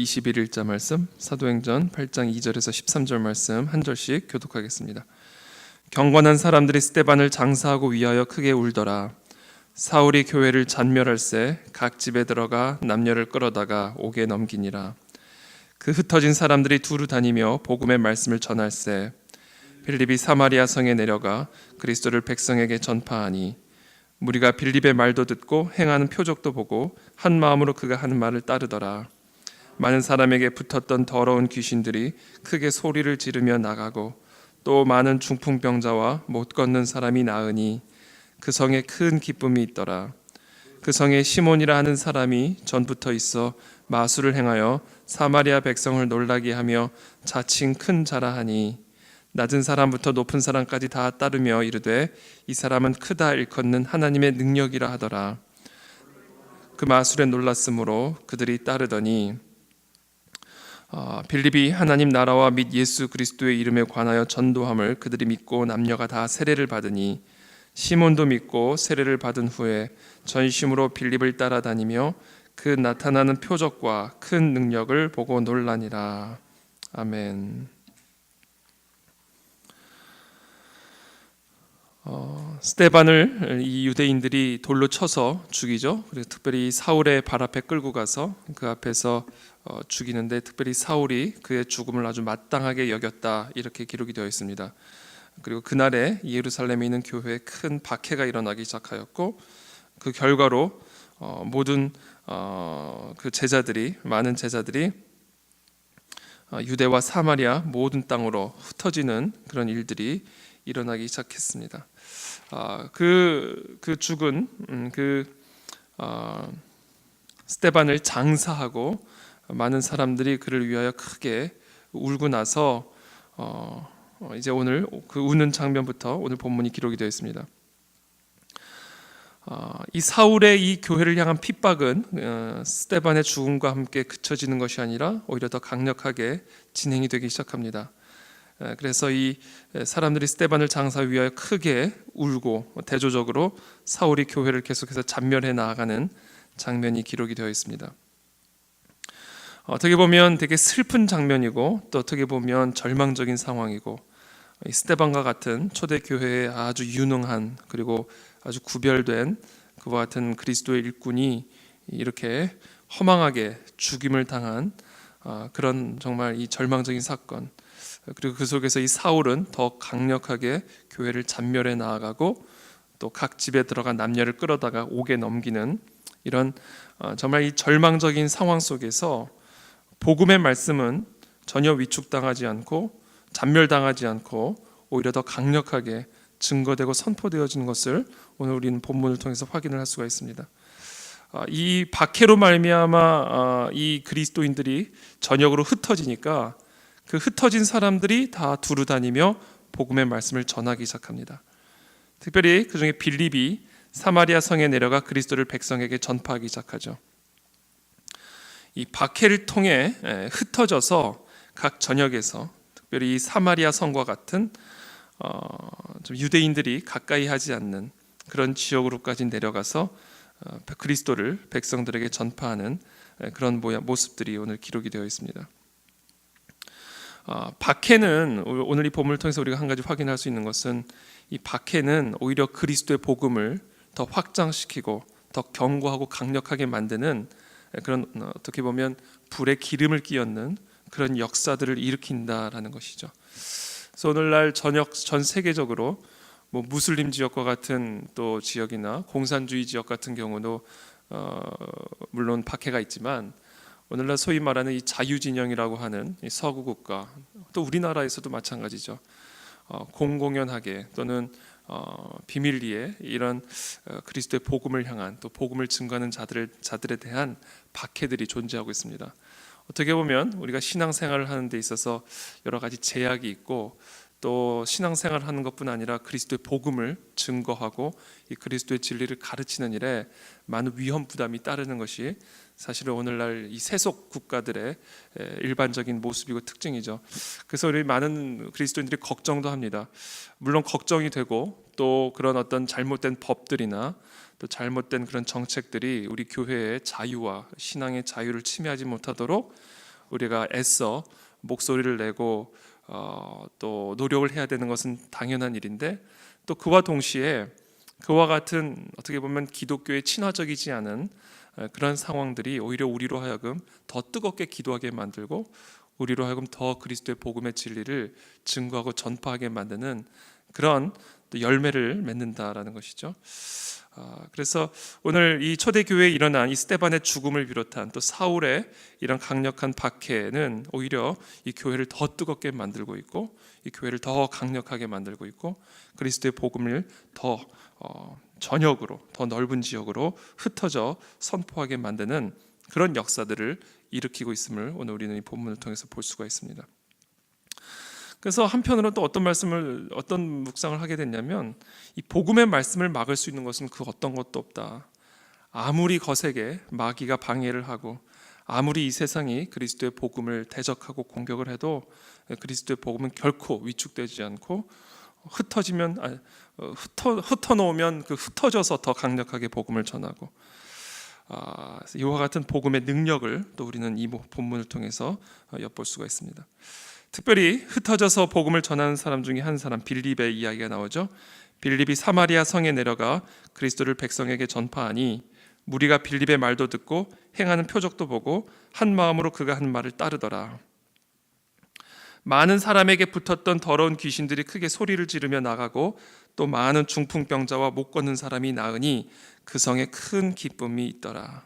21일자 말씀, 사도행전 8장 2절에서 13절 말씀 한 절씩 교독하겠습니다. 경건한 사람들이 스데반을 장사하고 위하여 크게 울더라. 사울이 교회를 잔멸할새 각 집에 들어가 남녀를 끌어다가 옥에 넘기니라. 그 흩어진 사람들이 두루 다니며 복음의 말씀을 전할새 빌립이 사마리아 성에 내려가 그리스도를 백성에게 전파하니 무리가 빌립의 말도 듣고 행하는 표적도 보고 한 마음으로 그가 하는 말을 따르더라. 많은 사람에게 붙었던 더러운 귀신들이 크게 소리를 지르며 나가고 또 많은 중풍병자와 못 걷는 사람이 나으니 그 성에 큰 기쁨이 있더라. 그 성에 시몬이라 하는 사람이 전부터 있어 마술을 행하여 사마리아 백성을 놀라게 하며 자칭 큰 자라하니 낮은 사람부터 높은 사람까지 다 따르며 이르되 이 사람은 크다 일컫는 하나님의 능력이라 하더라. 그 마술에 놀랐으므로 그들이 따르더니 빌립이 하나님 나라와 및 예수 그리스도의 이름에 관하여 전도함을 그들이 믿고 남녀가 다 세례를 받으니 시몬도 믿고 세례를 받은 후에 전심으로 빌립을 따라다니며 그 나타나는 표적과 큰 능력을 보고 놀라니라. 아멘. 스데반을 이 유대인들이 돌로 쳐서 죽이죠. 그래서 특별히 사울의 발 앞에 끌고 가서 그 앞에서 죽이는데 특별히 사울이 그의 죽음을 아주 마땅하게 여겼다, 이렇게 기록이 되어 있습니다. 그리고 그날에 예루살렘에 있는 교회에 큰 박해가 일어나기 시작하였고 그 결과로 모든 그 제자들이, 많은 제자들이 유대와 사마리아 모든 땅으로 흩어지는 그런 일들이 일어나기 시작했습니다. 그 죽은 스데반을 장사하고 많은 사람들이 그를 위하여 크게 울고 나서 이제 오늘 그 우는 장면부터 오늘 본문이 기록이 되어 있습니다. 이 사울의 이 교회를 향한 핍박은 스데반의 죽음과 함께 그쳐지는 것이 아니라 오히려 더 강력하게 진행이 되기 시작합니다. 그래서 이 사람들이 스데반을 장사하기 위하여 크게 울고 대조적으로 사울이 교회를 계속해서 잔멸해 나아가는 장면이 기록이 되어 있습니다. 어떻게 보면 되게 슬픈 장면이고 또 어떻게 보면 절망적인 상황이고, 이 스데반과 같은 초대교회의 아주 유능한 그리고 아주 구별된 그와 같은 그리스도의 일꾼이 이렇게 허망하게 죽임을 당한 그런 정말 이 절망적인 사건, 그리고 그 속에서 이 사울은 더 강력하게 교회를 잔멸해 나아가고 또 각 집에 들어가 남녀를 끌어다가 옥에 넘기는 이런 정말 이 절망적인 상황 속에서 복음의 말씀은 전혀 위축당하지 않고 잔멸당하지 않고 오히려 더 강력하게 증거되고 선포되어지는 것을 오늘 우리는 본문을 통해서 확인을 할 수가 있습니다. 이 박해로 말미암아 이 그리스도인들이 전역으로 흩어지니까 그 흩어진 사람들이 다 두루 다니며 복음의 말씀을 전하기 시작합니다. 특별히 그 중에 빌립이 사마리아 성에 내려가 그리스도를 백성에게 전파하기 시작하죠. 이 박해를 통해 흩어져서 각 전역에서 특별히 이 사마리아 성과 같은 좀 유대인들이 가까이 하지 않는 그런 지역으로까지 내려가서 그리스도를 백성들에게 전파하는 그런 모습들이 오늘 기록이 되어 있습니다. 박해는 오늘 이 본문을 통해서 우리가 한 가지 확인할 수 있는 것은 이 박해는 오히려 그리스도의 복음을 더 확장시키고 더 견고하고 강력하게 만드는 그런 어떻게 보면 불에 기름을 끼얹는 그런 역사들을 일으킨다라는 것이죠. 그래서 오늘날 전 세계적으로 무슬림 지역과 같은 또 지역이나 공산주의 지역 같은 경우도 물론 박해가 있지만 오늘날 소위 말하는 이 자유진영이라고 하는 이 서구 국가, 또 우리나라에서도 마찬가지죠. 공공연하게 또는 비밀리에 이런 그리스도의 복음을 향한 또 복음을 증거하는 자들에 대한 박해들이 존재하고 있습니다. 어떻게 보면 우리가 신앙생활을 하는 데 있어서 여러 가지 제약이 있고 또 신앙생활을 하는 것뿐 아니라 그리스도의 복음을 증거하고 이 그리스도의 진리를 가르치는 일에 많은 위험 부담이 따르는 것이 사실은 오늘날 이 세속 국가들의 일반적인 모습이고 특징이죠. 그래서 우리 많은 그리스도인들이 걱정도 합니다. 물론 걱정이 되고 또 그런 어떤 잘못된 법들이나 또 잘못된 그런 정책들이 우리 교회의 자유와 신앙의 자유를 침해하지 못하도록 우리가 애써 목소리를 내고 또 노력을 해야 되는 것은 당연한 일인데, 또 그와 동시에 그와 같은 어떻게 보면 기독교에 친화적이지 않은 그런 상황들이 오히려 우리로 하여금 더 뜨겁게 기도하게 만들고 우리로 하여금 더 그리스도의 복음의 진리를 증거하고 전파하게 만드는 그런 또 열매를 맺는다라는 것이죠. 그래서 오늘 이 초대교회에 일어난 이 스데반의 죽음을 비롯한 또 사울의 이런 강력한 박해는 오히려 이 교회를 더 뜨겁게 만들고 있고 이 교회를 더 강력하게 만들고 있고 그리스도의 복음을 더 전역으로, 더 넓은 지역으로 흩어져 선포하게 만드는 그런 역사들을 일으키고 있음을 오늘 우리는 이 본문을 통해서 볼 수가 있습니다. 그래서 한편으로 또 어떤 묵상을 하게 됐냐면, 이 복음의 말씀을 막을 수 있는 것은 그 어떤 것도 없다. 아무리 거세게 마귀가 방해를 하고 아무리 이 세상이 그리스도의 복음을 대적하고 공격을 해도 그리스도의 복음은 결코 위축되지 않고 흩어놓으면 그 흩어져서 더 강력하게 복음을 전하고, 이와 같은 복음의 능력을 또 우리는 이 본문을 통해서 엿볼 수가 있습니다. 특별히 흩어져서 복음을 전하는 사람 중에 한 사람, 빌립의 이야기가 나오죠. 빌립이 사마리아 성에 내려가 그리스도를 백성에게 전파하니 무리가 빌립의 말도 듣고 행하는 표적도 보고 한 마음으로 그가 하는 말을 따르더라. 많은 사람에게 붙었던 더러운 귀신들이 크게 소리를 지르며 나가고 또 많은 중풍병자와 못 걷는 사람이 나으니 그 성에 큰 기쁨이 있더라.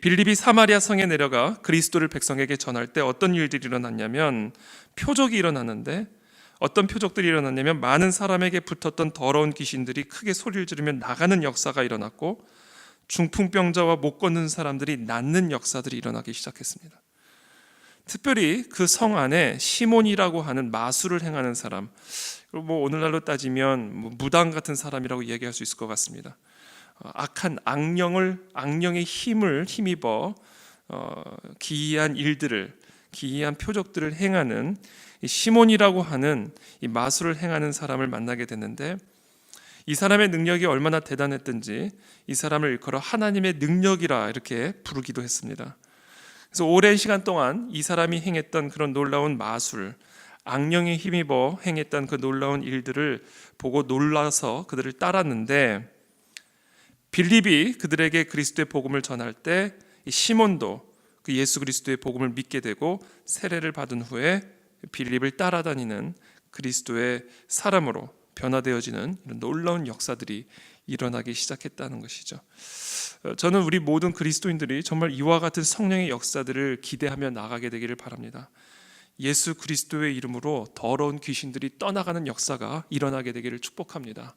빌립이 사마리아 성에 내려가 그리스도를 백성에게 전할 때 어떤 일들이 일어났냐면, 표적이 일어났는데, 어떤 표적들이 일어났냐면 많은 사람에게 붙었던 더러운 귀신들이 크게 소리를 지르며 나가는 역사가 일어났고 중풍병자와 못 걷는 사람들이 낫는 역사들이 일어나기 시작했습니다. 특별히 그 성 안에 시몬이라고 하는 마술을 행하는 사람, 오늘날로 따지면 무당 같은 사람이라고 얘기할 수 있을 것 같습니다. 악한 악령의 힘을 힘입어 기이한 일들을, 기이한 표적들을 행하는 이 시몬이라고 하는 이 마술을 행하는 사람을 만나게 됐는데, 이 사람의 능력이 얼마나 대단했든지 이 사람을 일컬어 하나님의 능력이라 이렇게 부르기도 했습니다. 그래서 오랜 시간 동안 이 사람이 행했던 그런 놀라운 마술, 악령에 힘입어 행했던 그 놀라운 일들을 보고 놀라서 그들을 따랐는데, 빌립이 그들에게 그리스도의 복음을 전할 때 이 시몬도 그 예수 그리스도의 복음을 믿게 되고 세례를 받은 후에 빌립을 따라다니는 그리스도의 사람으로 변화되어지는 이런 놀라운 역사들이 일어나기 시작했다는 것이죠. 저는 우리 모든 그리스도인들이 정말 이와 같은 성령의 역사들을 기대하며 나가게 되기를 바랍니다. 예수 그리스도의 이름으로 더러운 귀신들이 떠나가는 역사가 일어나게 되기를 축복합니다.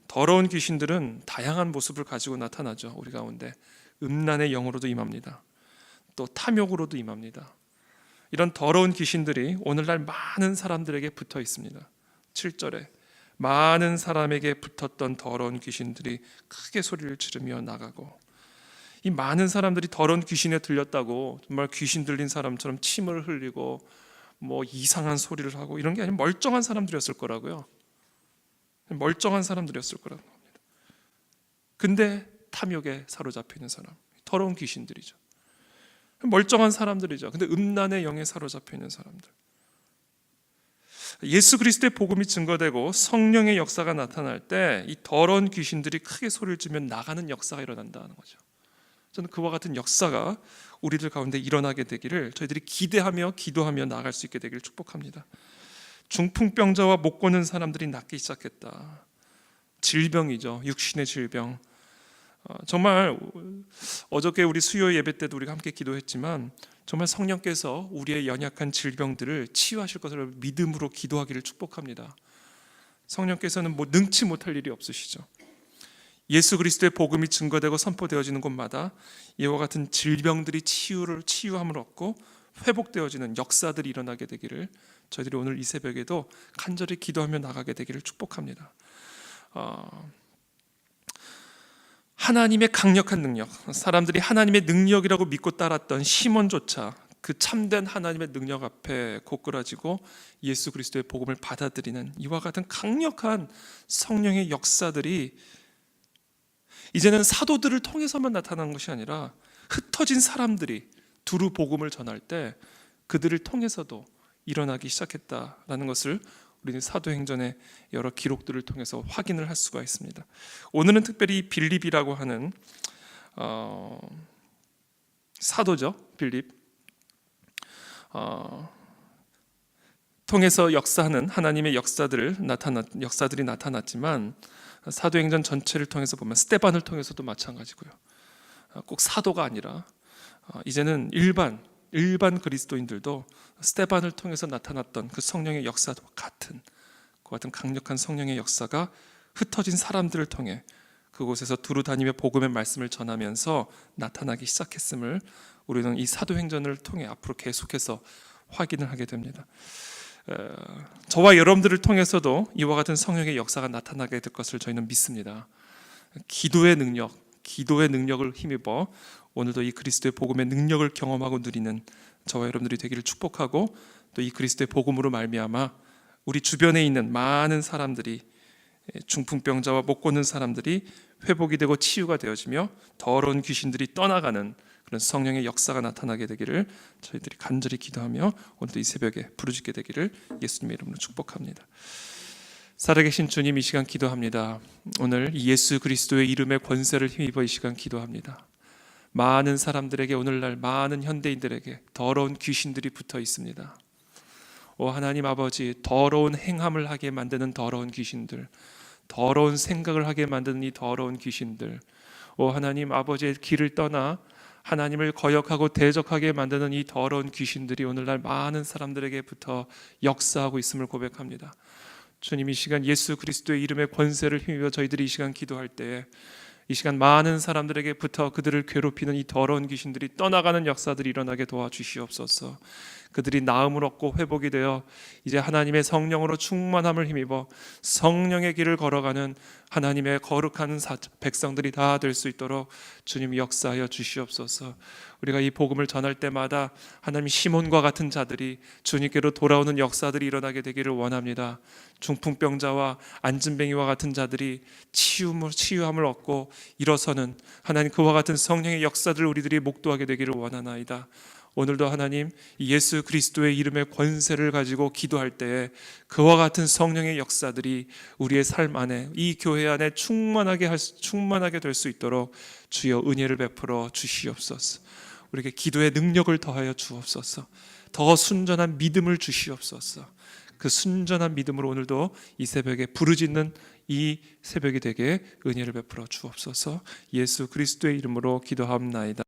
더러운 귀신들은 다양한 모습을 가지고 나타나죠. 우리 가운데 음란의 영으로도 임합니다. 또 탐욕으로도 임합니다. 이런 더러운 귀신들이 오늘날 많은 사람들에게 붙어 있습니다. 7절에 많은 사람에게 붙었던 더러운 귀신들이 크게 소리를 지르며 나가고, 이 많은 사람들이 더러운 귀신에 들렸다고 정말 귀신 들린 사람처럼 침을 흘리고 이상한 소리를 하고 이런 게 아니라 멀쩡한 사람들이었을 거라고요. 멀쩡한 사람들이었을 거라고 합니다. 근데 탐욕에 사로잡혀 있는 사람, 더러운 귀신들이죠. 멀쩡한 사람들이죠. 근데 음란의 영에 사로잡혀 있는 사람들. 예수 그리스도의 복음이 증거되고 성령의 역사가 나타날 때 이 더러운 귀신들이 크게 소리를 지르며 나가는 역사가 일어난다는 거죠. 저는 그와 같은 역사가 우리들 가운데 일어나게 되기를 저희들이 기대하며 기도하며 나아갈 수 있게 되기를 축복합니다. 중풍병자와 못 걷는 사람들이 낫기 시작했다. 질병이죠. 육신의 질병. 정말 어저께 우리 수요 예배 때도 우리가 함께 기도했지만 정말 성령께서 우리의 연약한 질병들을 치유하실 것을 믿음으로 기도하기를 축복합니다. 성령께서는 능치 못할 일이 없으시죠. 예수 그리스도의 복음이 증거되고 선포되어지는 곳마다 이와 같은 질병들이 치유함을 얻고 회복되어지는 역사들이 일어나게 되기를 저희들이 오늘 이 새벽에도 간절히 기도하며 나가게 되기를 축복합니다. 하나님의 강력한 능력, 사람들이 하나님의 능력이라고 믿고 따랐던 시몬조차 그 참된 하나님의 능력 앞에 고꾸라지고 예수 그리스도의 복음을 받아들이는 이와 같은 강력한 성령의 역사들이 이제는 사도들을 통해서만 나타나는 것이 아니라 흩어진 사람들이 두루 복음을 전할 때 그들을 통해서도 일어나기 시작했다라는 것을 우리는 사도행전의 여러 기록들을 통해서 확인을 할 수가 있습니다. 오늘은 특별히 빌립이라고 하는 사도죠. 빌립 통해서 역사하는 하나님의 역사들이 나타났지만 사도행전 전체를 통해서 보면 스데반을 통해서도 마찬가지고요. 꼭 사도가 아니라 이제는 일반 그리스도인들도 스데반을 통해서 나타났던 그 성령의 역사와 같은 강력한 성령의 역사가 흩어진 사람들을 통해 그곳에서 두루 다니며 복음의 말씀을 전하면서 나타나기 시작했음을 우리는 이 사도행전을 통해 앞으로 계속해서 확인을 하게 됩니다. 저와 여러분들을 통해서도 이와 같은 성령의 역사가 나타나게 될 것을 저희는 믿습니다. 기도의 능력을 힘입어 오늘도 이 그리스도의 복음의 능력을 경험하고 누리는 저와 여러분들이 되기를 축복하고, 또 이 그리스도의 복음으로 말미암아 우리 주변에 있는 많은 사람들이, 중풍병자와 못 걷는 사람들이 회복이 되고 치유가 되어지며 더러운 귀신들이 떠나가는 그런 성령의 역사가 나타나게 되기를 저희들이 간절히 기도하며 오늘도 이 새벽에 부르짖게 되기를 예수님의 이름으로 축복합니다. 살아계신 주님, 이 시간 기도합니다. 오늘 예수 그리스도의 이름의 권세를 힘입어 이 시간 기도합니다. 많은 사람들에게, 오늘날 많은 현대인들에게 더러운 귀신들이 붙어 있습니다. 오 하나님 아버지, 더러운 행함을 하게 만드는 더러운 귀신들, 더러운 생각을 하게 만드는 이 더러운 귀신들, 오 하나님 아버지의 길을 떠나 하나님을 거역하고 대적하게 만드는 이 더러운 귀신들이 오늘날 많은 사람들에게부터 역사하고 있음을 고백합니다. 주님, 이 시간 예수 그리스도의 이름의 권세를 힘입어 저희들이 이 시간 기도할 때에 이 시간 많은 사람들에게부터 그들을 괴롭히는 이 더러운 귀신들이 떠나가는 역사들이 일어나게 도와주시옵소서. 그들이 나음을 얻고 회복이 되어 이제 하나님의 성령으로 충만함을 힘입어 성령의 길을 걸어가는 하나님의 거룩한 백성들이 다 될 수 있도록 주님이 역사하여 주시옵소서. 우리가 이 복음을 전할 때마다 하나님 시몬과 같은 자들이 주님께로 돌아오는 역사들이 일어나게 되기를 원합니다. 중풍병자와 안진뱅이와 같은 자들이 치유함을 얻고 일어서는 하나님 그와 같은 성령의 역사들을 우리들이 목도하게 되기를 원하나이다. 오늘도 하나님 예수 그리스도의 이름의 권세를 가지고 기도할 때에 그와 같은 성령의 역사들이 우리의 삶 안에, 이 교회 안에 충만하게 될 수 있도록 주여 은혜를 베풀어 주시옵소서. 우리에게 기도의 능력을 더하여 주옵소서. 더 순전한 믿음을 주시옵소서. 그 순전한 믿음으로 오늘도 이 새벽에 부르짖는 이 새벽이 되게 은혜를 베풀어 주옵소서. 예수 그리스도의 이름으로 기도하옵나이다.